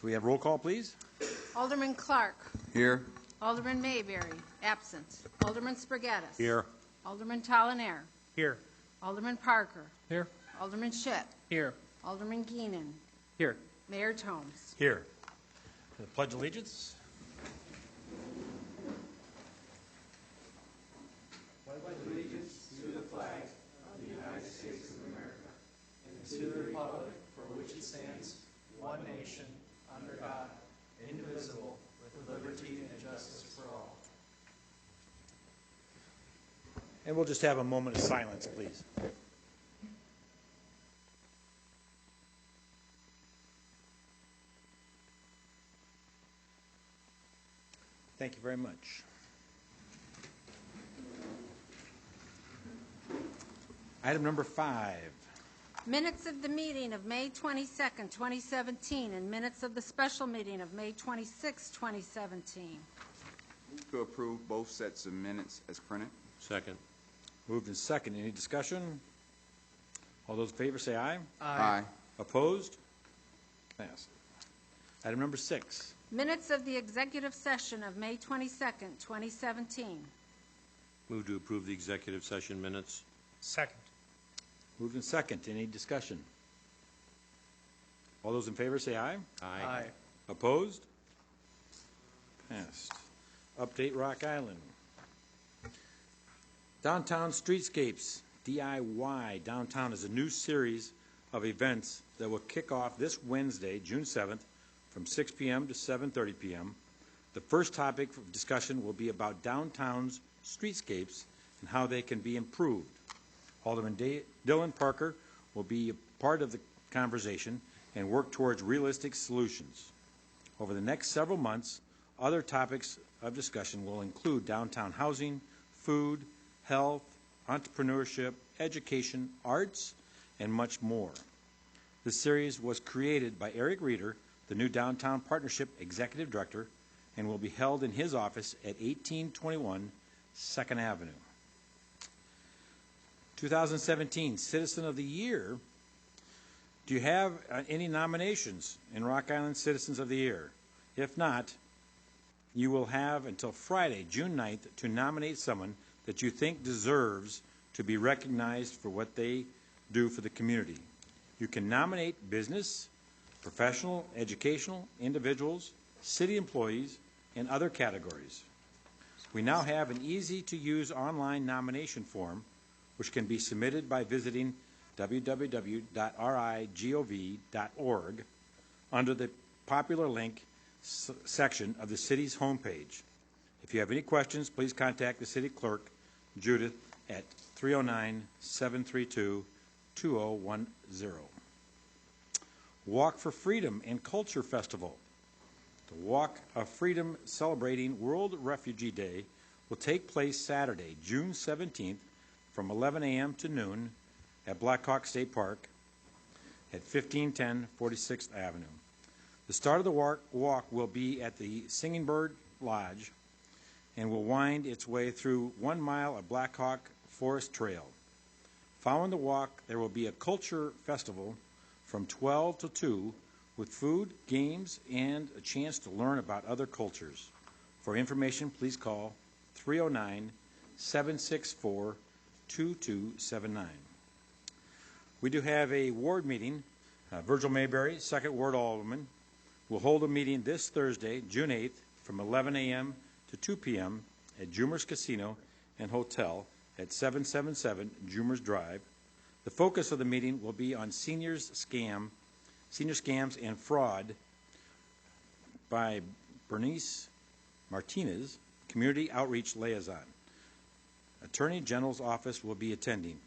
So we have roll call, please. Alderman Clark. Here. Alderman Mayberry, absent. Alderman Spargattis. Here. Alderman Talanair. Here. Alderman Parker. Here. Alderman Schitt. Here. Alderman Geenan. Here. Mayor Tomes. Here. The Pledge of Allegiance. One nation, under God, indivisible, with liberty and justice for all. And we'll just have a moment of silence, please. Thank you very much. Item number 5. Minutes of the meeting of May 22nd, 2017, and minutes of the special meeting of May 26, 2017. To approve both sets of minutes as printed. Second. Moved and second. Any discussion? All those in favor say aye. Aye. Opposed? Passed. Item number 6. Minutes of the executive session of May 22nd, 2017. Move to approve the executive session minutes. Second. Moved and second. Any discussion? All those in favor say aye. Aye. Opposed? Passed. Update Rock Island. Downtown Streetscapes, DIY Downtown is a new series of events that will kick off this Wednesday, June 7th, from 6 p.m. to 7:30 p.m. The first topic of discussion will be about downtown's streetscapes and how they can be improved. Alderman Dylan Parker will be a part of the conversation and work towards realistic solutions. Over the next several months, other topics of discussion will include downtown housing, food, health, entrepreneurship, education, arts, and much more. This series was created by Eric Reeder, the new Downtown Partnership Executive Director, and will be held in his office at 1821 2nd Avenue. 2017 Citizen of the Year. Do you have any nominations in Rock Island Citizens of the Year? If not, you will have until Friday, June 9th, to nominate someone that you think deserves to be recognized for what they do for the community. You can nominate business, professional, educational, individuals, city employees, and other categories. We now have an easy-to-use online nomination form which can be submitted by visiting www.rigov.org under the popular link section of the city's homepage. If you have any questions, please contact the city clerk, Judith, at 309-732-2010. Walk for Freedom and Culture Festival. The Walk of Freedom celebrating World Refugee Day will take place Saturday, June 17th from 11 a.m. to noon at Blackhawk State Park at 1510 46th Avenue. The start of the walk will be at the Singing Bird Lodge and will wind its way through 1 mile of Blackhawk Forest Trail. Following the walk, there will be a culture festival from 12 to 2 with food, games, and a chance to learn about other cultures. For information, please call 309-764-2279. We do have a ward meeting. Virgil Mayberry, 2nd Ward Alderman, will hold a meeting this Thursday, June 8th, from 11 a.m. to 2 p.m. at Jumers Casino and Hotel at 777 Jumers Drive. The focus of the meeting will be on senior scams and fraud by Bernice Martinez, Community Outreach Liaison. Attorney General's office will be attending.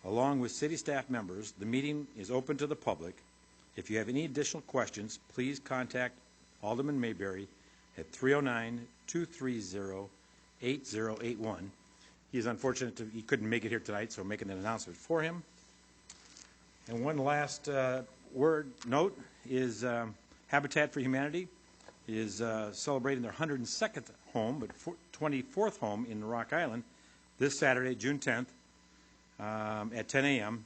Along with city staff members, the meeting is open to the public. If you have any additional questions, please contact Alderman Mayberry at 309-230-8081. He is unfortunate he couldn't make it here tonight, so I'm making an announcement for him. And one last note is Habitat for Humanity is celebrating their 102nd home, but 24th home in Rock Island this Saturday, June 10th, at 10 a.m.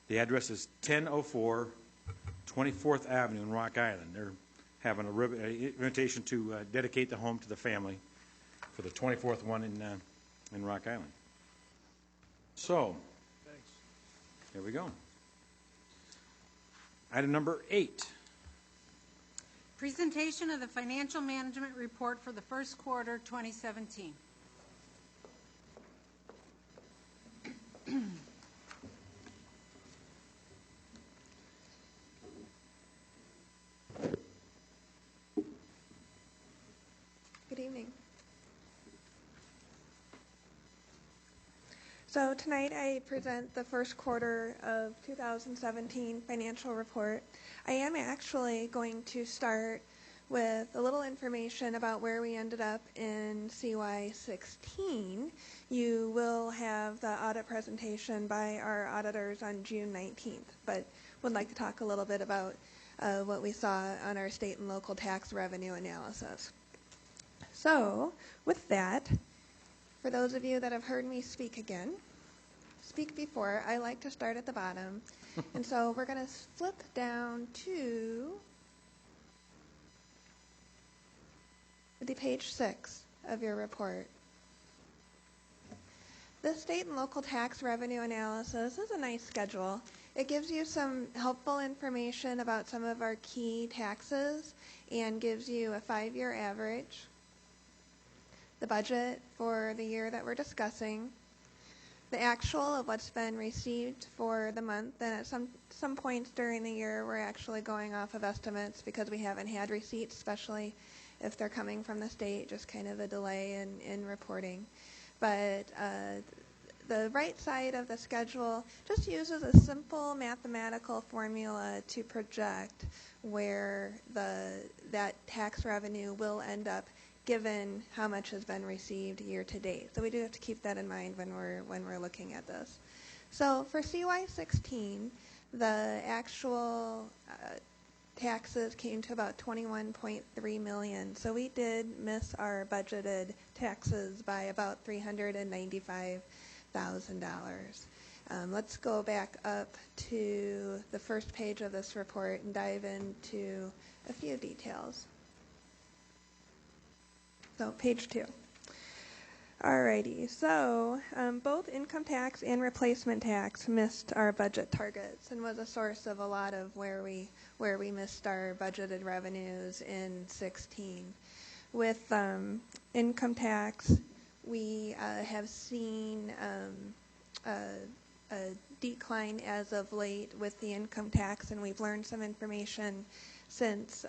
The address is 1004 24th Avenue in Rock Island. They're having an invitation to dedicate the home to the family for the 24th one in Rock Island. So, here we go. Item number 8. Presentation of the financial management report for the first quarter 2017. Good evening. So tonight I present the first quarter of 2017 financial report. I am actually going to start with a little information about where we ended up in CY16. You will have the audit presentation by our auditors on June 19th, but would like to talk a little bit about what we saw on our state and local tax revenue analysis. So, with that, for those of you that have heard me speak before, I like to start at the bottom. And so we're going to flip down to the page 6 of your report. The state and local tax revenue analysis is a nice schedule. It gives you some helpful information about some of our key taxes and gives you a 5-year average, the budget for the year that we're discussing, the actual of what's been received for the month, and at some points during the year we're actually going off of estimates because we haven't had receipts, especially if they're coming from the state, just kind of a delay in reporting. But the right side of the schedule just uses a simple mathematical formula to project where that tax revenue will end up given how much has been received year to date. So we do have to keep that in mind when we're looking at this. So for CY16, the actual taxes came to about $21.3 million. So we did miss our budgeted taxes by about $395,000. Let's go back up to the first page of this report and dive into a few details. So page 2. Alrighty, so both income tax and replacement tax missed our budget targets and was a source of a lot of where we missed our budgeted revenues in 16. With income tax, we have seen a decline as of late with the income tax, and we've learned some information since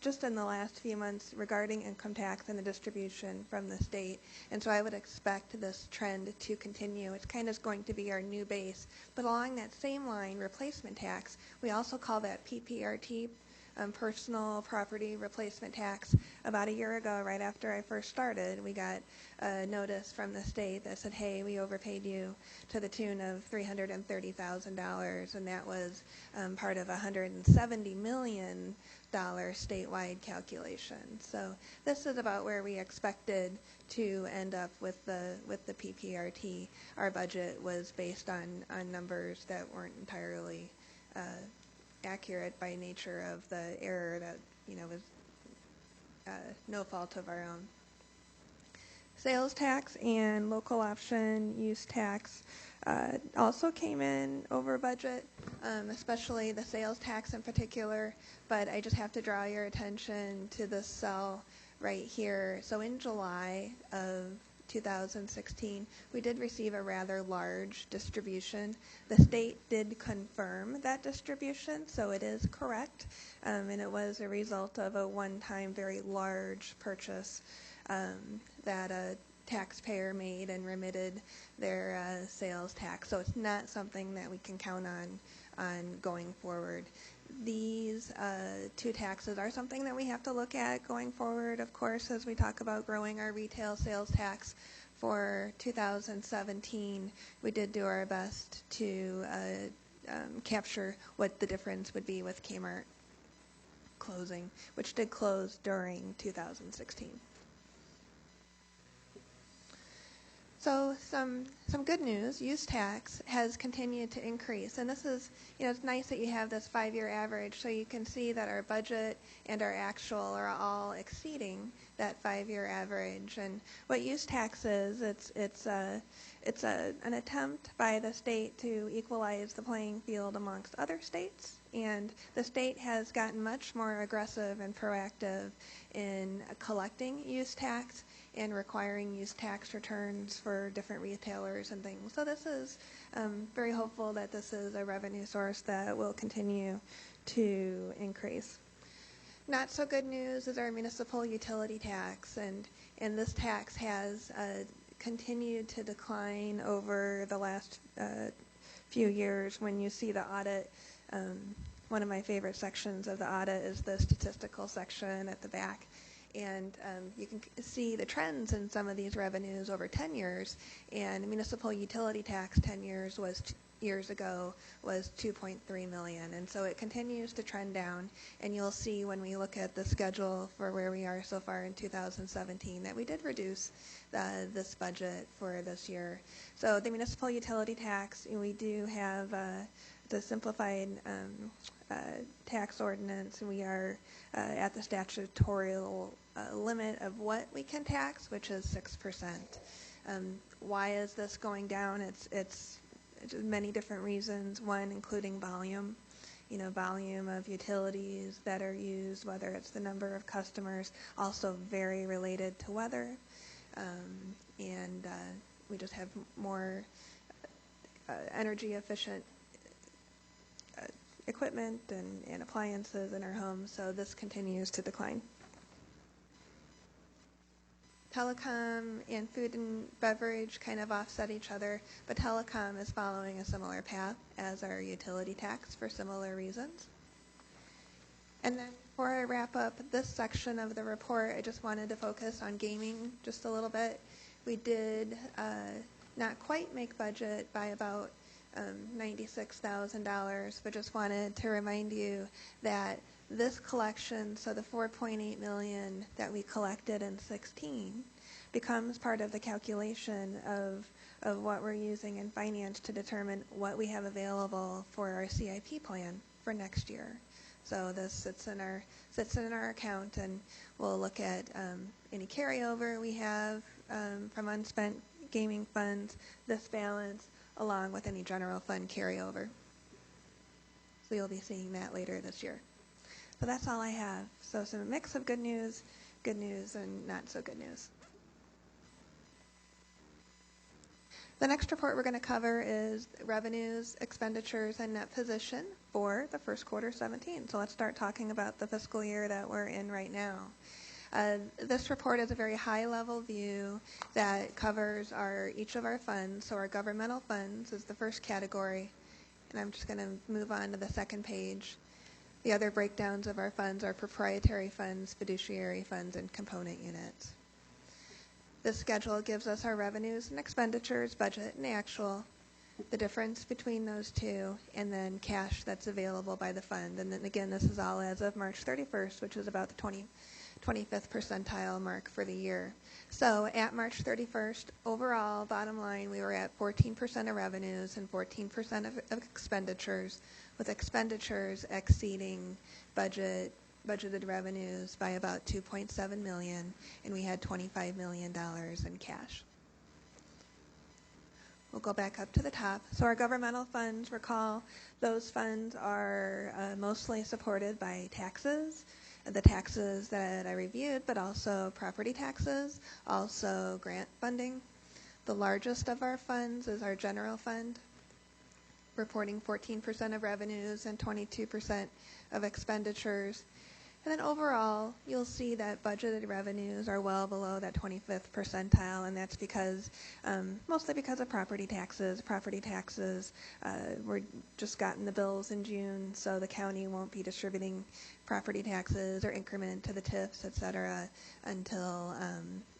just in the last few months regarding income tax and the distribution from the state. And so I would expect this trend to continue. It's kind of going to be our new base. But along that same line, replacement tax, we also call that PPRT, personal property replacement tax. About a year ago, right after I first started, we got a notice from the state that said, hey, we overpaid you to the tune of $330,000, and that was part of a $170 million statewide calculation. So this is about where we expected to end up with the PPRT. Our budget was based on numbers that weren't entirely accurate by nature of the error that was no fault of our own. Sales tax and local option use tax also came in over budget, especially the sales tax in particular, but I just have to draw your attention to this cell right here. So in July of 2016, we did receive a rather large distribution. The state did confirm that distribution, so it is correct, and it was a result of a one-time very large purchase that a taxpayer made and remitted their sales tax. So it's not something that we can count on going forward. These two taxes are something that we have to look at going forward, of course, as we talk about growing our retail sales tax for 2017. We did do our best to capture what the difference would be with Kmart closing, which did close during 2016. So some good news, use tax has continued to increase. And this is, it's nice that you have this 5-year average so you can see that our budget and our actual are all exceeding that 5-year average. And what use tax is, it's an attempt by the state to equalize the playing field amongst other states. And the state has gotten much more aggressive and proactive in collecting use tax and requiring use tax returns for different retailers and things. So this is very hopeful that this is a revenue source that will continue to increase. Not so good news is our municipal utility tax, and this tax has continued to decline over the last few years. When you see the audit, one of my favorite sections of the audit is the statistical section at the back. And you can see the trends in some of these revenues over 10 years. And municipal utility tax 10 years ago was $2.3 million. And so it continues to trend down. And you'll see when we look at the schedule for where we are so far in 2017 that we did reduce this budget for this year. So the municipal utility tax, we do have the simplified tax ordinance. We are at the statutory limit of what we can tax, which is 6%. Why is this going down? It's many different reasons. One, including volume. Volume of utilities that are used, whether it's the number of customers, also very related to weather. And we just have more energy efficient equipment and appliances in our homes, so this continues to decline. Telecom and food and beverage kind of offset each other, but telecom is following a similar path as our utility tax for similar reasons. And then before I wrap up this section of the report, I just wanted to focus on gaming just a little bit. We did not quite make budget by about $96,000, but just wanted to remind you that this collection, so the $4.8 million that we collected in 2016, becomes part of the calculation of what we're using in finance to determine what we have available for our CIP plan for next year. So this sits in our account, and we'll look at any carryover we have from unspent gaming funds, this balance, along with any general fund carryover. So you'll be seeing that later this year. So that's all I have. So some mix of good news, and not so good news. The next report we're going to cover is revenues, expenditures, and net position for the first quarter 17. So let's start talking about the fiscal year that we're in right now. This report is a very high-level view that covers each of our funds. So our governmental funds is the first category, and I'm just going to move on to the second page. The other breakdowns of our funds are proprietary funds, fiduciary funds, and component units. This schedule gives us our revenues and expenditures, budget and actual, the difference between those two, and then cash that's available by the fund. And then again, this is all as of March 31st, which is about the 25th percentile mark for the year. So at March 31st, overall, bottom line, we were at 14% of revenues and 14% of expenditures, with expenditures exceeding budgeted revenues by about $2.7 million, and we had $25 million in cash. We'll go back up to the top. So our governmental funds, recall, those funds are mostly supported by taxes, the taxes that I reviewed, but also property taxes, also grant funding. The largest of our funds is our general fund, reporting 14% of revenues and 22% of expenditures. And then overall, you'll see that budgeted revenues are well below that 25th percentile, and that's because, mostly because of property taxes. Property taxes, we're just gotten the bills in June, so the county won't be distributing property taxes or increment to the TIFs, et cetera, until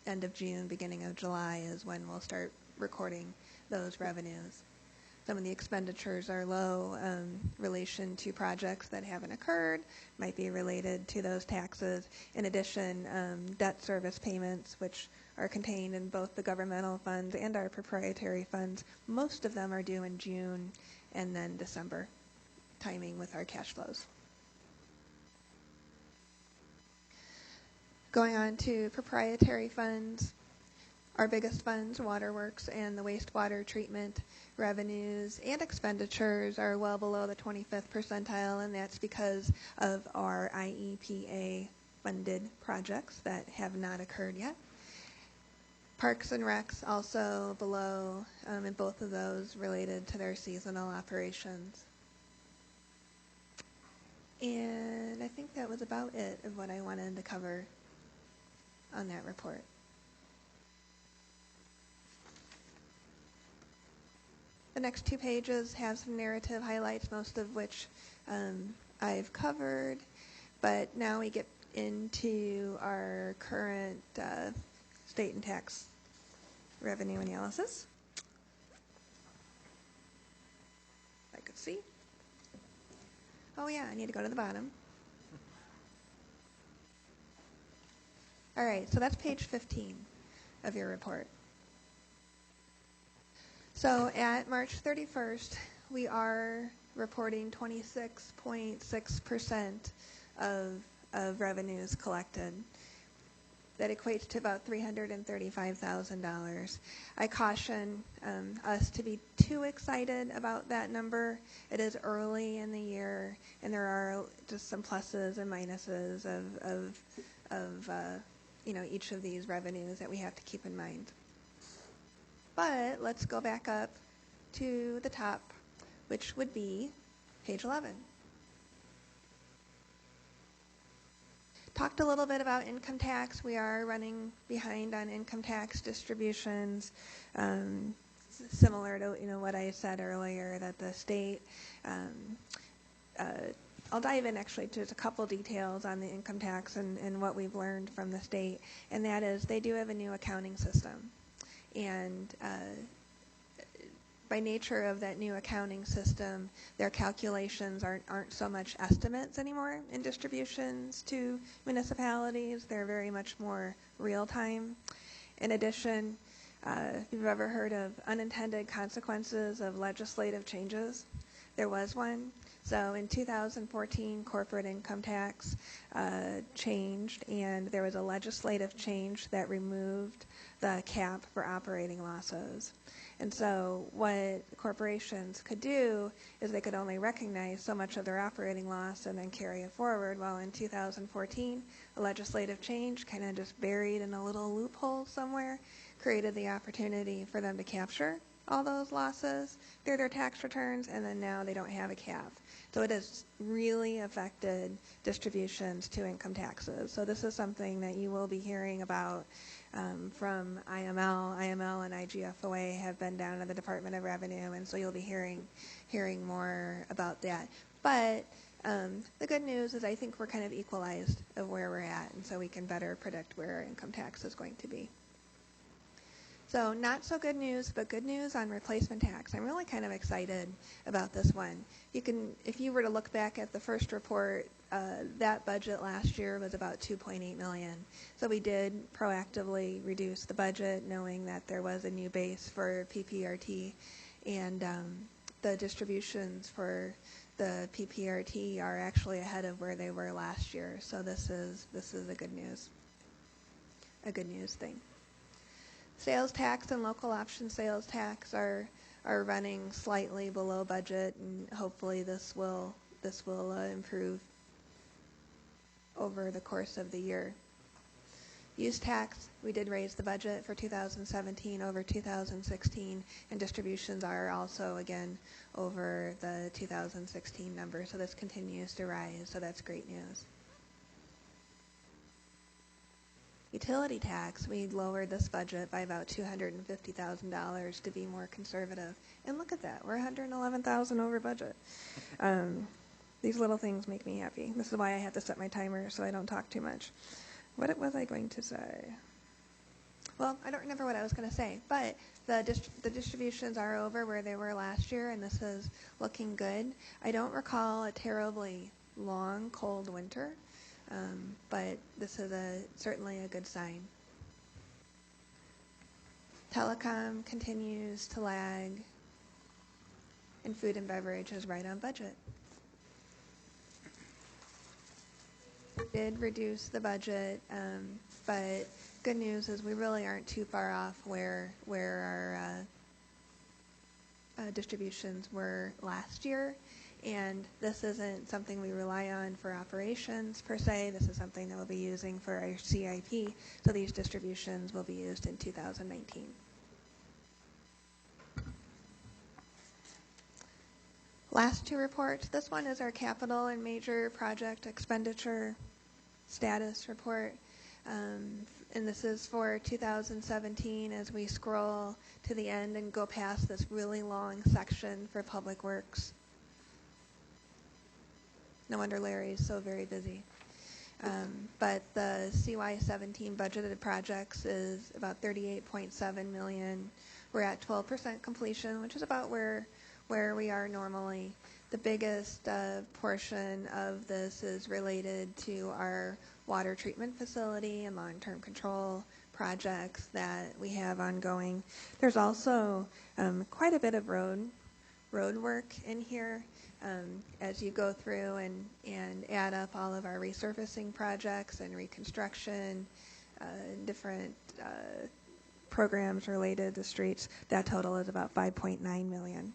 end of June, beginning of July is when we'll start recording those revenues. some of the expenditures are low, relation to projects that haven't occurred, might be related to those taxes. In addition, debt service payments, which are contained in both the governmental funds and our proprietary funds, most of them are due in June and then December, timing with our cash flows. Going on to proprietary funds, our biggest funds, Waterworks and the wastewater treatment revenues and expenditures are well below the 25th percentile, and that's because of our IEPA funded projects that have not occurred yet. Parks and Recs also below, and both of those related to their seasonal operations. And I think that was about it of what I wanted to cover on that report. The next 2 pages have some narrative highlights, most of which I've covered, but now we get into our current state and tax revenue analysis. I could see. Oh yeah, I need to go to the bottom. All right, so that's page 15 of your report. So at March 31st, we are reporting 26.6% of revenues collected. That equates to about $335,000. I caution us to be too excited about that number. It is early in the year, and there are just some pluses and minuses of each of these revenues that we have to keep in mind. But let's go back up to the top, which would be page 11. Talked a little bit about income tax. We are running behind on income tax distributions, similar to what I said earlier, that the state, I'll dive in actually to just a couple details on the income tax and what we've learned from the state, and that is they do have a new accounting system. And by nature of that new accounting system, their calculations aren't so much estimates anymore in distributions to municipalities. They're very much more real time. In addition, if you've ever heard of unintended consequences of legislative changes, there was one. So in 2014, corporate income tax changed, and there was a legislative change that removed the cap for operating losses. And so what corporations could do is they could only recognize so much of their operating loss and then carry it forward. Well, in 2014, a legislative change kind of just buried in a little loophole somewhere created the opportunity for them to capture all those losses through their tax returns, and then now they don't have a cap. So it has really affected distributions to income taxes. So this is something that you will be hearing about from IML. IML and IGFOA have been down to the Department of Revenue, and so you'll be hearing more about that. But the good news is I think we're kind of equalized of where we're at, and so we can better predict where our income tax is going to be. So not so good news, but good news on replacement tax. I'm really kind of excited about this one. If you were to look back at the first report, that budget last year was about $2.8 million. So we did proactively reduce the budget, knowing that there was a new base for PPRT, and the distributions for the PPRT are actually ahead of where they were last year. So this is a good news thing. Sales tax and local option sales tax are running slightly below budget, and hopefully this will improve over the course of the year. Use tax, we did raise the budget for 2017 over 2016, and distributions are also again over the 2016 number, so this continues to rise, so that's great news. Utility tax, we lowered this budget by about $250,000 to be more conservative. And look at that, we're $111,000 over budget. These little things make me happy. This is why I have to set my timer so I don't talk too much. What was I going to say? Well, I don't remember what I was going to say, but the distributions are over where they were last year, and this is looking good. I don't recall a terribly long, cold winter, but this is certainly a good sign. Telecom continues to lag, and food and beverage is right on budget. Did reduce the budget, but good news is we really aren't too far off where our distributions were last year. And this isn't something we rely on for operations per se. This is something that we'll be using for our CIP. So these distributions will be used in 2019. Last two reports. This one is our capital and major project expenditure status report. And this is for 2017 as we scroll to the end and go past this really long section for Public Works. No wonder Larry is so very busy. But the CY17 budgeted projects is about $38.7 million. We're at 12% completion, which is about where we are normally. The biggest portion of this is related to our water treatment facility and long-term control projects that we have ongoing. There's also quite a bit of road work in here. As you go through and add up all of our resurfacing projects and reconstruction, different programs related to streets, that total is about $5.9 million.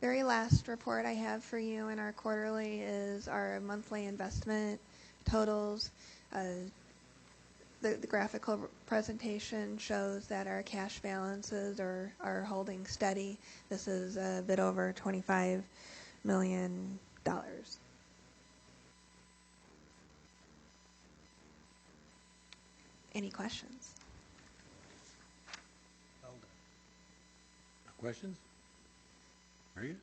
Very last report I have for you in our quarterly is our monthly investment totals. The graphical presentation shows that our cash balances are holding steady. This is a bit over $25 million. Any questions? No questions? Very good.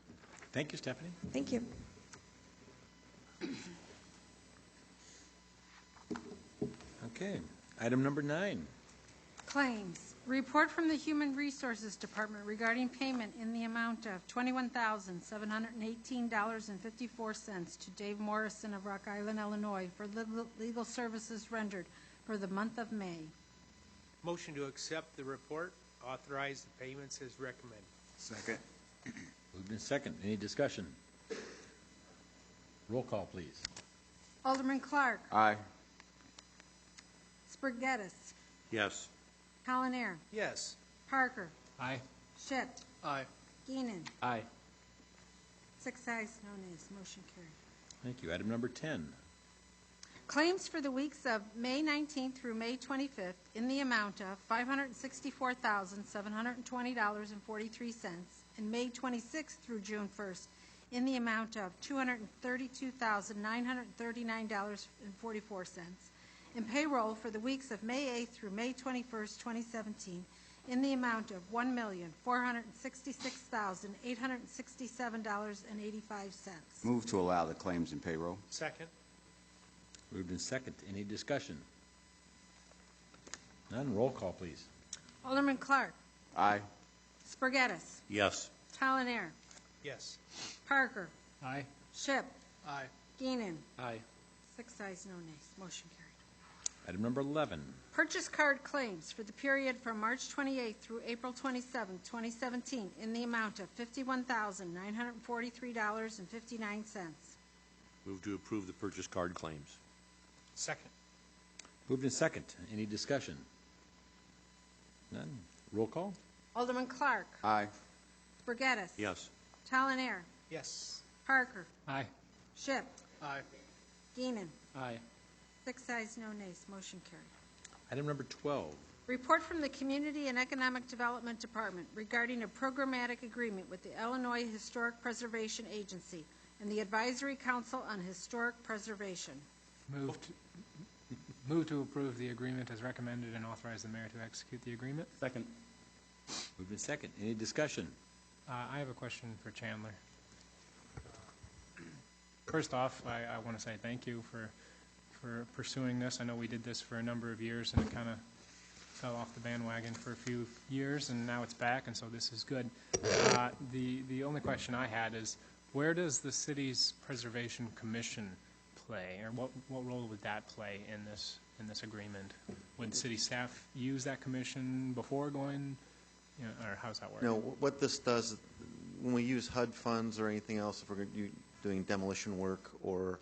Thank you, Stephanie. Thank you. Okay. Item number 9. Claims. Report from the Human Resources Department regarding payment in the amount of $21,718.54 to Dave Morrison of Rock Island, Illinois for legal services rendered for the month of May. Motion to accept the report, authorize the payments as recommended. Second. Moved in second. Any discussion? Roll call, please. Alderman Clark. Aye. Spargettis. Yes. Collinaire. Yes. Parker. Aye. Schitt. Aye. Geenan. Aye. 6 ayes, no nays. Motion carried. Thank you. Item number 10. Claims for the weeks of May 19th through May 25th in the amount of $564,720.43 and May 26th through June 1st in the amount of $232,939.44 and payroll for the weeks of May 8th through May 21st, 2017 in the amount of $1,466,867.85. Move to allow the claims and payroll. Second. Moved in second. Any discussion? None. Roll call, please. Alderman Clark. Aye. Spargettis. Yes. Collinaire. Yes. Parker. Aye. Shipp. Aye. Geenan. Aye. 6 ayes, no nays. Motion carried. Item number 11. Purchase card claims for the period from March 28th through April 27th, 2017 in the amount of $51,943.59. Move to approve the purchase card claims. Second. Moved in second. Any discussion? None. Roll call. Alderman Clark. Aye. Spargettis. Yes. Collinaire. Yes. Parker. Aye. Shipp. Aye. Geenan. Aye. 6 ayes, no nays. Motion carried. Item number 12. Report from the Community and Economic Development Department regarding a programmatic agreement with the Illinois Historic Preservation Agency and the Advisory Council on Historic Preservation. Move to approve the agreement as recommended and authorize the mayor to execute the agreement. Second. Moved in second. Any discussion? I have a question for Chandler. First off, I want to say thank you for for pursuing this. I know we did this for a number of years, and it kind of fell off the bandwagon for a few years, and now it's back, and so this is good. The only question I had is, where does the city's Preservation Commission play, or what role would that play in this agreement? Would city staff use that commission before going, or how does that work? No, what this does, when we use HUD funds or anything else, if we're doing demolition work or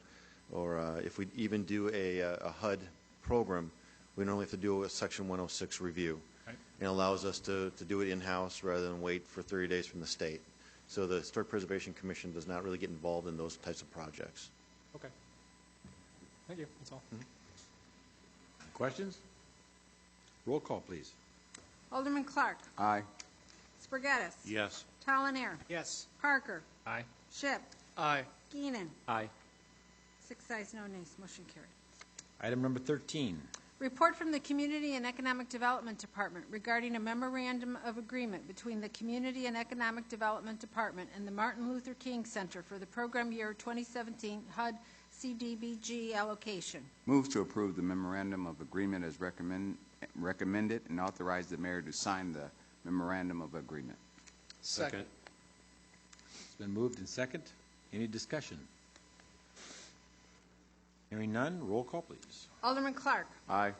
if we even do a HUD program, we normally have to do a Section 106 review. Right. It allows us to do it in-house rather than wait for 30 days from the state. So the Historic Preservation Commission does not really get involved in those types of projects. Okay. Thank you. That's all. Questions? Roll call, please. Alderman Clark. Aye. Spargattis. Yes. Talonier. Yes. Parker. Aye. Ship. Aye. Keenan. Aye. 6 ayes, no nays. Motion carried. Item number 13. Report from the Community and Economic Development Department regarding a memorandum of agreement between the Community and Economic Development Department and the Martin Luther King Center for the program year 2017 HUD CDBG allocation. Move to approve the memorandum of agreement as recommended and authorize the mayor to sign the memorandum of agreement. Second. It's been moved and second. Any discussion? Hearing none, roll call, please. Alderman Clark. Aye.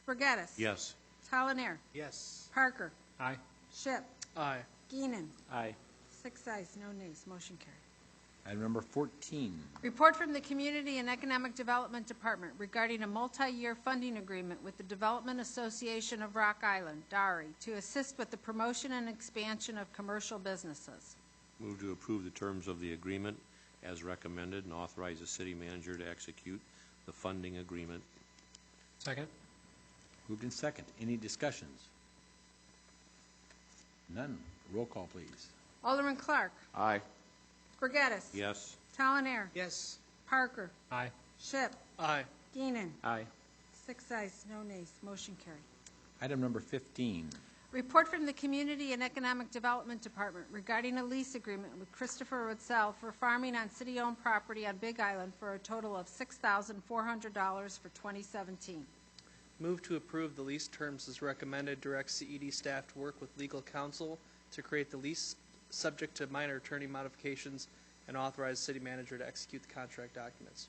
Spargattis. Yes. Talonier. Yes. Parker. Aye. Ship. Aye. Keenan. Aye. 6 ayes, no nays. Motion carried. Item number 14. Report from the Community and Economic Development Department regarding a multi-year funding agreement with the Development Association of Rock Island, DARI, to assist with the promotion and expansion of commercial businesses. Move to approve the terms of the agreement as recommended and authorize the city manager to execute the funding agreement. Second. Moved in second. Any discussions? None. Roll call, please. Alderman Clark. Aye. Spargattis. Yes. Talonier. Yes. Parker. Aye. Ship. Aye. Keenan. Aye. 6 ayes, no nays. Motion carried. Item number 15. Report from the Community and Economic Development Department regarding a lease agreement with Christopher Wetzel for farming on city-owned property on Big Island for a total of $6,400 for 2017. Move to approve the lease terms as recommended, direct CED staff to work with legal counsel to create the lease subject to minor attorney modifications, and authorize city manager to execute the contract documents.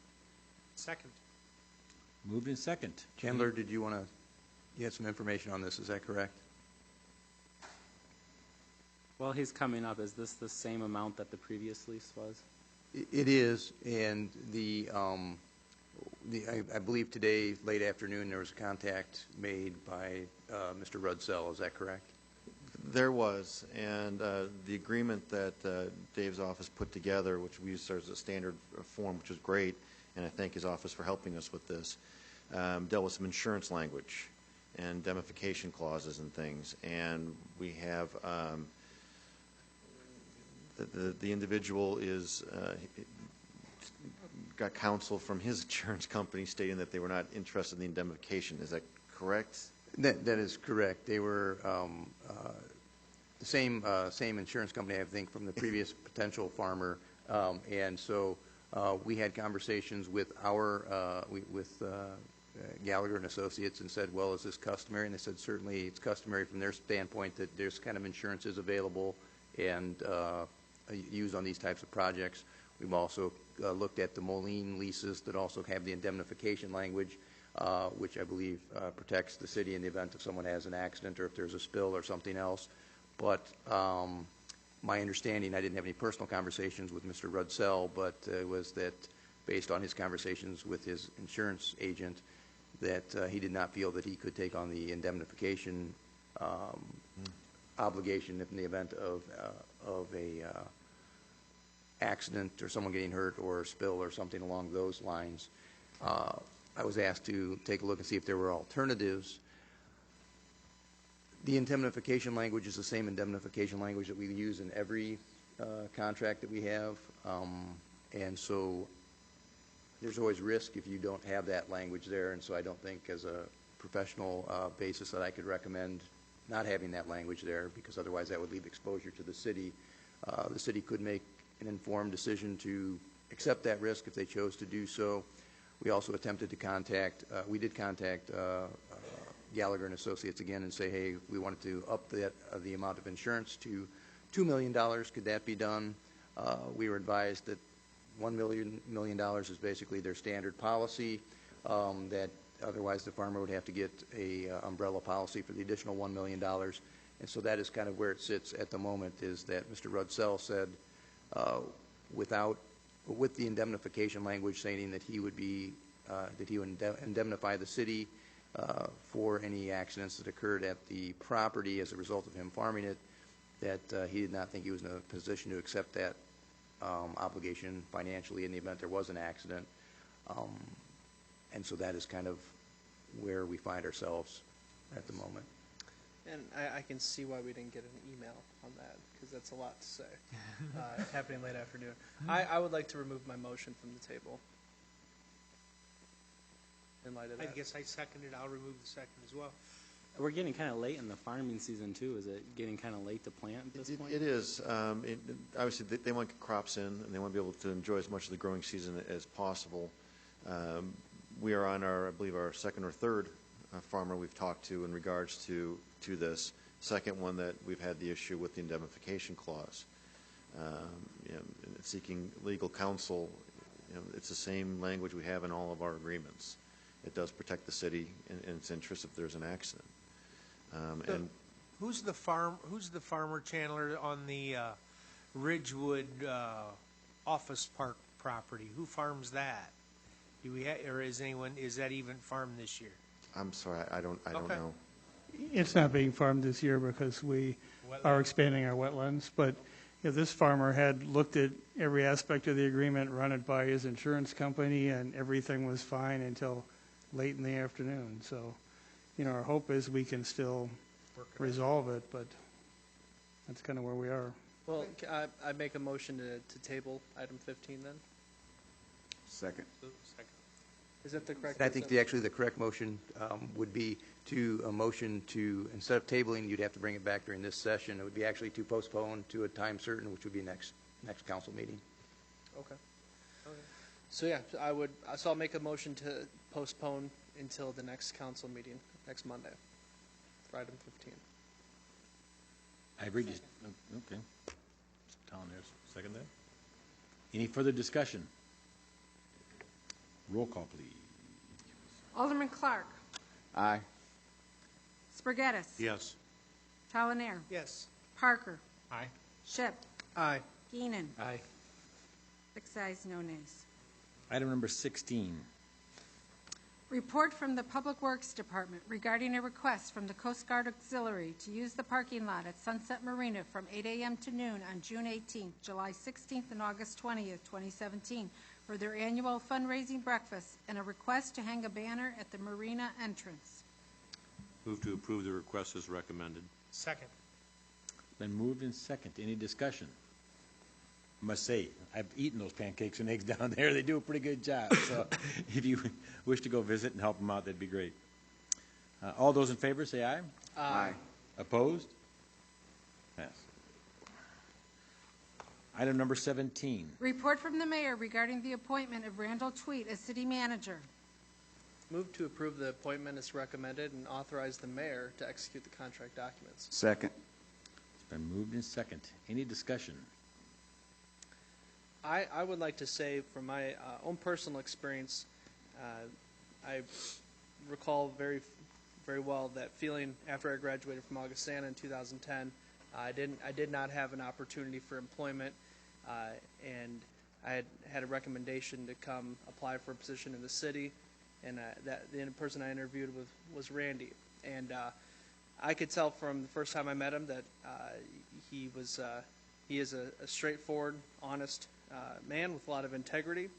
Second. Moved in second. Chandler, you had some information on this, is that correct? Well, he's coming up. Is this the same amount that the previous lease was? It is, and I believe today, late afternoon, there was a contact made by Mr. Rudsell, is that correct? There was, and the agreement that Dave's office put together, which we used as a standard form, which was great, and I thank his office for helping us with this, dealt with some insurance language and indemnification clauses and things. And we have the individual got counsel from his insurance company stating that they were not interested in the indemnification. Is that correct? That is correct. They were the same insurance company, I think, from the previous potential farmer, and so we had conversations with Gallagher and Associates and said, well, is this customary? And they said certainly it's customary from their standpoint that there's kind of insurances available and used on these types of projects. We've also looked at the Moline leases that also have the indemnification language, which I believe protects the city in the event if someone has an accident or if there's a spill or something else. But my understanding, I didn't have any personal conversations with Mr. Rudsell, but was that based on his conversations with his insurance agent, that he did not feel that he could take on the indemnification obligation in the event of a accident or someone getting hurt or a spill or something along those lines. I was asked to take a look and see if there were alternatives. The indemnification language is the same indemnification language that we use in every contract that we have, and so there's always risk if you don't have that language there, and so I don't think as a professional basis that I could recommend not having that language there, because otherwise that would leave exposure to the city. The city could make an informed decision to accept that risk if they chose to do so. We also attempted to contact, we did contact Gallagher and Associates again and say, hey, we wanted to up the amount of insurance to $2 million. Could that be done? We were advised that $1 million is basically their standard policy, that otherwise the farmer would have to get a umbrella policy for the additional $1 million. And so that is kind of where it sits at the moment, is that Mr. Rudsell said with the indemnification language saying that he would indemnify the city for any accidents that occurred at the property as a result of him farming it, that he did not think he was in a position to accept that obligation financially in the event there was an accident. And so that is kind of where we find ourselves at the moment. And I can see why we didn't get an email on that, because that's a lot to say, happening late afternoon. I would like to remove my motion from the table in light of that. I guess I seconded. I'll remove the second as well. We're getting kind of late in the farming season, too. Is it getting kind of late to plant at this point? It is. Obviously, they want crops in, and they want to be able to enjoy as much of the growing season as possible. We are on I believe, our second or third farmer we've talked to in regards to this. Second one that we've had the issue with the indemnification clause. Seeking legal counsel, it's the same language we have in all of our agreements. It does protect the city in its interest if there's an accident. Who's the farmer, Chandler, on the Ridgewood Office Park property? Who farms that? Do we or is that even farmed this year? I'm sorry, I don't know. It's not being farmed this year because we are expanding our wetlands, but this farmer had looked at every aspect of the agreement, run it by his insurance company, and everything was fine until late in the afternoon. So, our hope is we can still resolve it, but that's kind of where we are. Well, I make a motion to table item 15 then. Second. Is that the correct? I think the correct motion would be to a motion to, instead of tabling, you'd have to bring it back during this session. It would be actually to postpone to a time certain, which would be next council meeting. Okay. So yeah, I'll make a motion to postpone until the next council meeting next Monday for item 15. I agree. Okay. Tom, there's second that. Any further discussion? Roll call, please. Alderman Clark. Aye. Spargettis. Yes. Talanair. Yes. Parker. Aye. Ship. Aye. Keenan. Aye. 6 ayes, no nays. Item number 16. Report from the Public Works Department regarding a request from the Coast Guard Auxiliary to use the parking lot at Sunset Marina from 8 a.m. to noon on June 18th, July 16th, and August 20th, 2017 for their annual fundraising breakfast, and a request to hang a banner at the marina entrance. Move to approve the request as recommended. Second. Been moved in second. Any discussion? I must say, I've eaten those pancakes and eggs down there. They do a pretty good job. So if you wish to go visit and help them out, that'd be great. All those in favor say aye. Aye. Opposed? Pass. Item number 17. Report from the mayor regarding the appointment of Randall Tweet as city manager. Move to approve the appointment as recommended and authorize the mayor to execute the contract documents. Second. It's been moved in second. Any discussion? I would like to say, from my own personal experience, I recall very, very well that feeling after I graduated from Augustana in 2010. I did not have an opportunity for employment, and I had a recommendation to come apply for a position in the city, and the person I interviewed with was Randy, and I could tell from the first time I met him that he is a straightforward, honest man with a lot of integrity,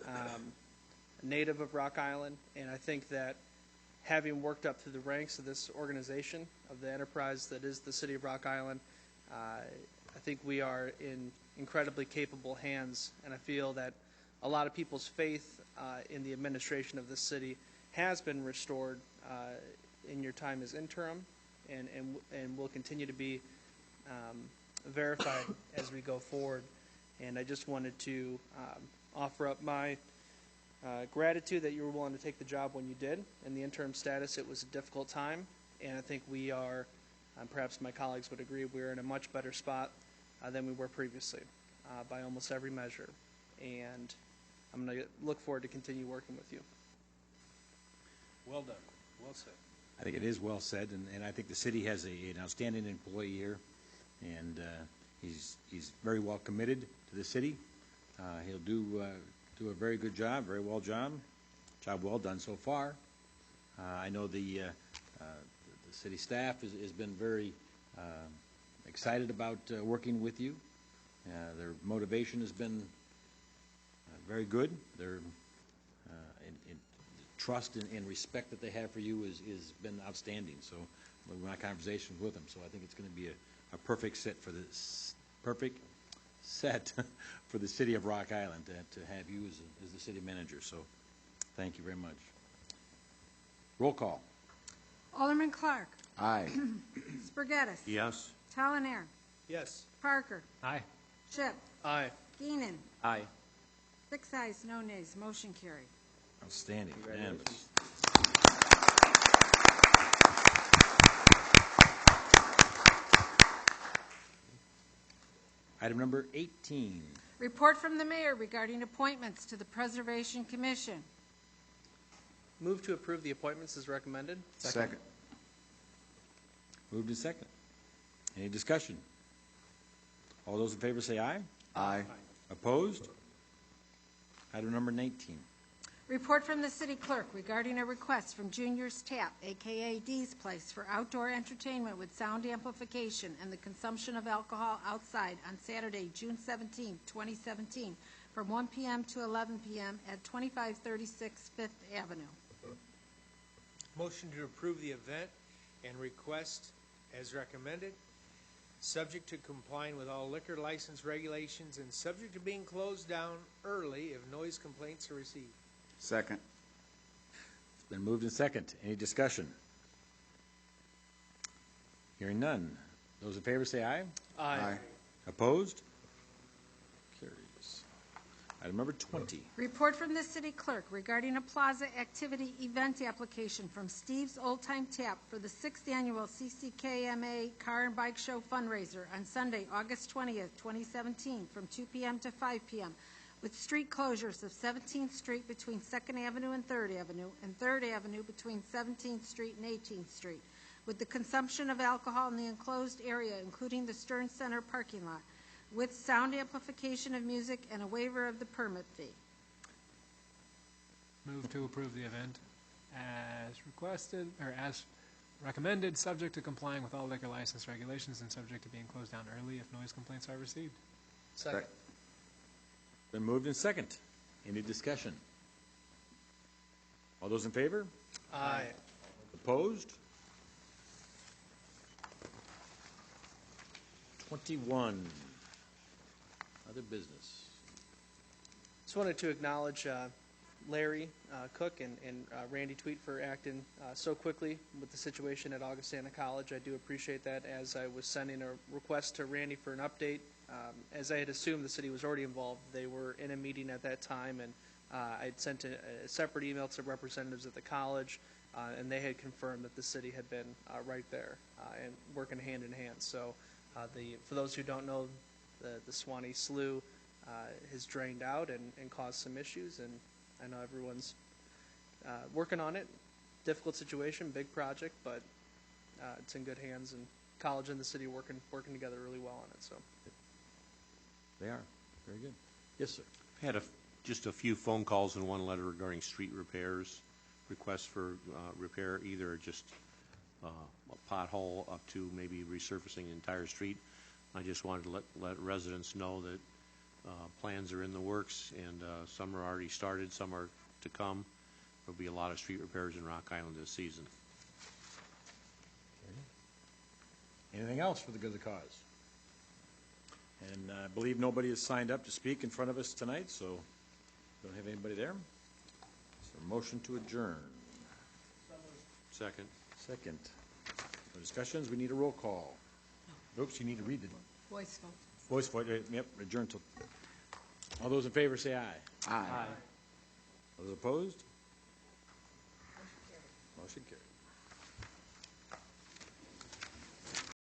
a native of Rock Island, and I think that having worked up through the ranks of this organization, of the enterprise that is the City of Rock Island, I think we are in incredibly capable hands, and I feel that a lot of people's faith in the administration of this city has been restored in your time as interim, and will continue to be verified as we go forward. And I just wanted to offer up my gratitude that you were willing to take the job when you did. In the interim status, it was a difficult time, and I think we are, and perhaps my colleagues would agree, we're in a much better spot than we were previously by almost every measure. And I'm going to look forward to continue working with you. Well done. Well said. I think it is well said, and I think the city has an outstanding employee here, and he's very well committed to the city. He'll do a very good job, very well job well done so far. I know the city staff has been very excited about working with you. Their motivation has been very good. Their trust and respect that they have for you is been outstanding. So, with my conversations with them, so I think it's going to be a perfect set for the city of Rock Island to have you as the city manager. So, thank you very much. Roll call. Alderman Clark. Aye. Spargettis. Yes. Talanair. Yes. Parker. Aye. Shipp. Aye. Keenan. Aye. 6 ayes, no nays. Motion carried. Outstanding. Unanimous. Item number 18. Report from the mayor regarding appointments to the Preservation Commission. Move to approve the appointments as recommended. Second. Moved and second. Any discussion? All those in favor say aye. Aye. Opposed? Item number 19. Report from the city clerk regarding a request from Junior's Tap, a.k.a. Dee's Place, for outdoor entertainment with sound amplification and the consumption of alcohol outside on Saturday, June 17, 2017, from 1 p.m. to 11 p.m. at 2536 Fifth Avenue. Motion to approve the event and request as recommended, subject to complying with all liquor license regulations and subject to being closed down early if noise complaints are received. Second. It's been moved and second. Any discussion? Hearing none. Those in favor say aye. Aye. Opposed? Carries. Item number 20. Report from the city clerk regarding a plaza activity event application from Steve's Old Time Tap for the 6th annual CCKMA Car and Bike Show fundraiser on Sunday, August 20th, 2017, from 2 p.m. to 5 p.m., with street closures of 17th Street between 2nd Avenue and 3rd Avenue, and 3rd Avenue between 17th Street and 18th Street, with the consumption of alcohol in the enclosed area, including the Stern Center parking lot, with sound amplification of music and a waiver of the permit fee. Move to approve the event as requested, or as recommended, subject to complying with all liquor license regulations and subject to being closed down early if noise complaints are received. Second. Been moved and second. Any discussion? All those in favor? Aye. Opposed? 21. Other business. Just wanted to acknowledge Larry Cook and Randy Tweet for acting so quickly with the situation at Augustana College. I do appreciate that. As I was sending a request to Randy for an update, as I had assumed the city was already involved, they were in a meeting at that time, and I had sent a separate email to representatives at the college, and they had confirmed that the city had been right there and working hand in hand. So for those who don't know, the Swanee Slough has drained out and caused some issues, and I know everyone's working on it. Difficult situation, big project, but it's in good hands, and college and the city working together really well on it. So They are. Very good. Yes, sir. I've had just a few phone calls and one letter regarding street repairs, requests for repair, either just a pothole up to maybe resurfacing the entire street. I just wanted to let residents know that plans are in the works, and some are already started, some are to come. There'll be a lot of street repairs in Rock Island this season. Anything else for the good of the cause? And I believe nobody has signed up to speak in front of us tonight, so don't have anybody there. So motion to adjourn. Second. Second. No discussions. We need a roll call. Oops, you need to read it. Voice vote. Voice vote. Yep. Adjourn till. All those in favor say aye. Aye. Those opposed? Motion carried.